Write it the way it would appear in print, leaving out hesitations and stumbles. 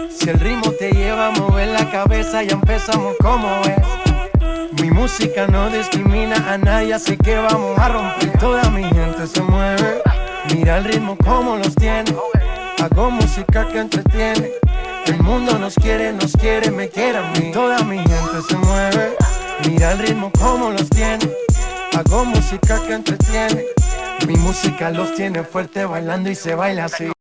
Si el ritmo te lleva a mover la cabeza, ya empezamos como es. Mi música no discrimina a nadie, así que vamos a romper. Toda mi gente se mueve, mira el ritmo como los tiene. Hago música que entretiene. El mundo nos quiere, me quiere a mí. Toda mi gente se mueve, mira el ritmo como los tiene. Hago música que entretiene. Mi música los tiene fuerte bailando y se baila así.